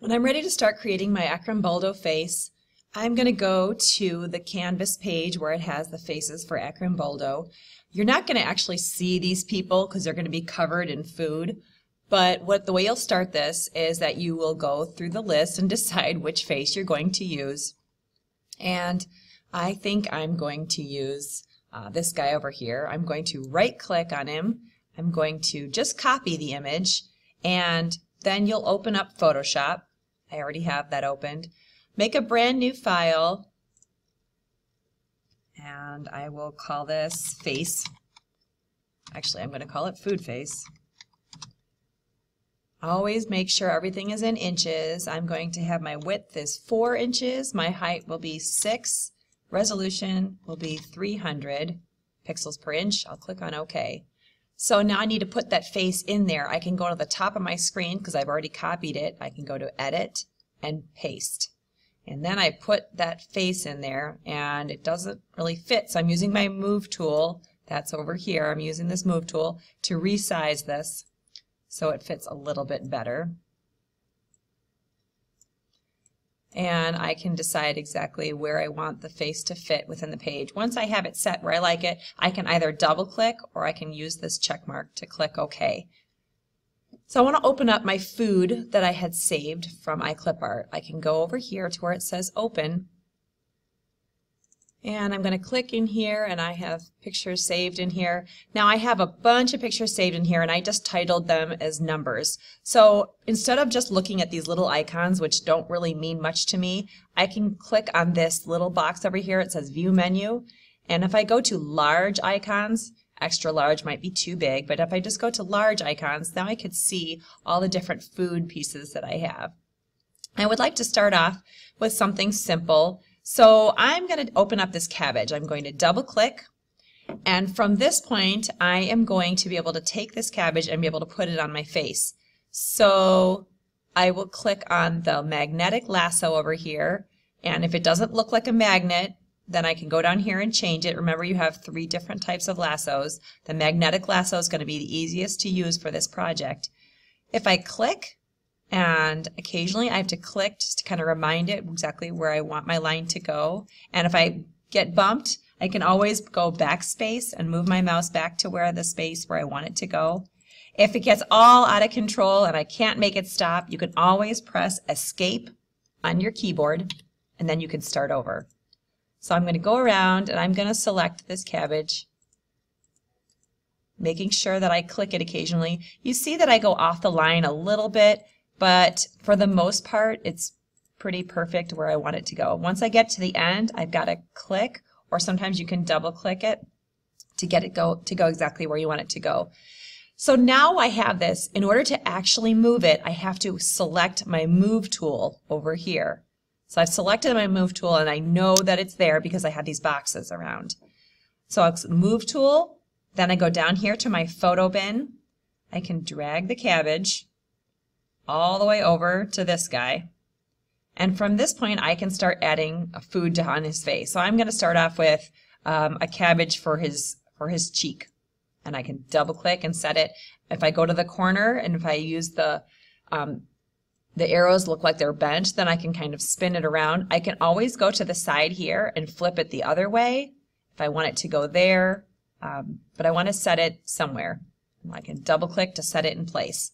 When I'm ready to start creating my Acrimboldo face, I'm going to go to the canvas page where it has the faces for Acrimboldo. You're not going to actually see these people because they're going to be covered in food, but the way you'll start this is that you will go through the list and decide which face you're going to use. And I think I'm going to use this guy over here. I'm going to right click on him. I'm going to just copy the image, and then you'll open up Photoshop. I already have that opened. Make a brand new file, and I will call this face. Actually, I'm going to call it food face. Always make sure everything is in inches. I'm going to have my width is 4 inches. My height will be 6. Resolution will be 300 pixels per inch. I'll click on OK. So now I need to put that face in there. I can go to the top of my screen because I've already copied it. I can go to Edit and Paste. And then I put that face in there, and it doesn't really fit. So I'm using my Move tool. That's over here. I'm using this Move tool to resize this so it fits a little bit better. And I can decide exactly where I want the face to fit within the page. Once I have it set where I like it, I can either double click or I can use this check mark to click OK. So I want to open up my food that I had saved from iClipArt. I can go over here to where it says Open, and I'm going to click in here, and I have pictures saved in here. Now I have a bunch of pictures saved in here, and I just titled them as numbers. So instead of just looking at these little icons, which don't really mean much to me, I can click on this little box over here. It says View Menu, and if I go to large icons, extra large might be too big, but if I just go to large icons, now I could see all the different food pieces that I have. I would like to start off with something simple. So I'm going to open up this cabbage. I'm going to double click, and from this point I am going to be able to take this cabbage and be able to put it on my face. So I will click on the magnetic lasso over here, and if it doesn't look like a magnet, then I can go down here and change it. Remember, you have 3 different types of lassos. The magnetic lasso is going to be the easiest to use for this project. If I click, and occasionally I have to click just to kind of remind it exactly where I want my line to go. And if I get bumped, I can always go backspace and move my mouse back to where the space where I want it to go. If it gets all out of control and I can't make it stop, you can always press Escape on your keyboard, and then you can start over. So I'm going to go around, and I'm going to select this cabbage, making sure that I click it occasionally. You see that I go off the line a little bit, but for the most part, it's pretty perfect where I want it to go. Once I get to the end, I've got to click, or sometimes you can double click it to get it go exactly where you want it to go. So now I have this. In order to actually move it, I have to select my Move tool over here. So I've selected my Move tool, and I know that it's there because I have these boxes around. So it's Move tool, then I go down here to my photo bin. I can drag the cabbage all the way over to this guy. And from this point, I can start adding a food on his face. So I'm going to start off with a cabbage for his cheek. And I can double click and set it. If I go to the corner, and if I use the arrows look like they're bent, then I can kind of spin it around. I can always go to the side here and flip it the other way if I want it to go there, but I want to set it somewhere. I can double click to set it in place.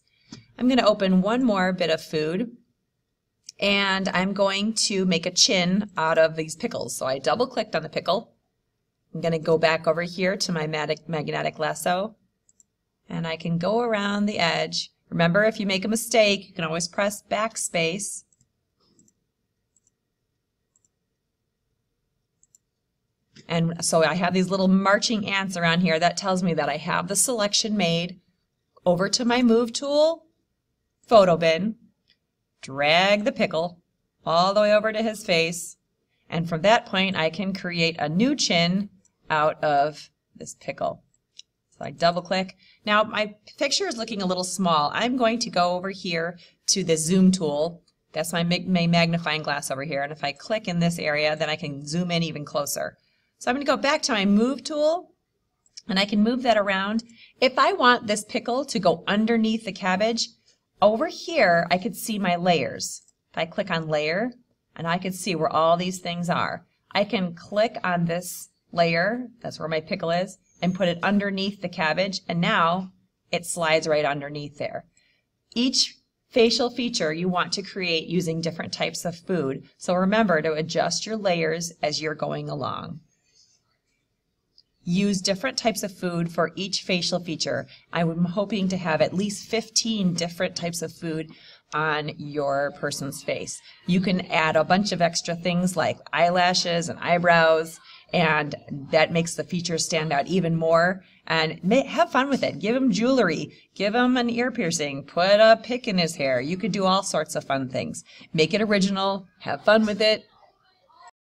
I'm going to open one more bit of food, and I'm going to make a chin out of these pickles. So I double clicked on the pickle. I'm going to go back over here to my magnetic lasso, and I can go around the edge. Remember, if you make a mistake, you can always press backspace. And so I have these little marching ants around here. That tells me that I have the selection made. Over to my Move tool, photo bin, drag the pickle all the way over to his face, and from that point I can create a new chin out of this pickle. So I double click. Now my picture is looking a little small. I'm going to go over here to the Zoom tool. That's my magnifying glass over here, and if I click in this area, then I can zoom in even closer. So I'm going to go back to my Move tool, and I can move that around. If I want this pickle to go underneath the cabbage, over here I could see my layers. if I click on layer, and I can see where all these things are. I can click on this layer, that's where my pickle is, and put it underneath the cabbage, and now it slides right underneath there. Each facial feature you want to create using different types of food, so remember to adjust your layers as you're going along. Use different types of food for each facial feature. I'm hoping to have at least 15 different types of food on your person's face. You can add a bunch of extra things like eyelashes and eyebrows, and that makes the features stand out even more. And have fun with it. Give him jewelry, give him an ear piercing, put a pick in his hair. You could do all sorts of fun things. Make it original, have fun with it,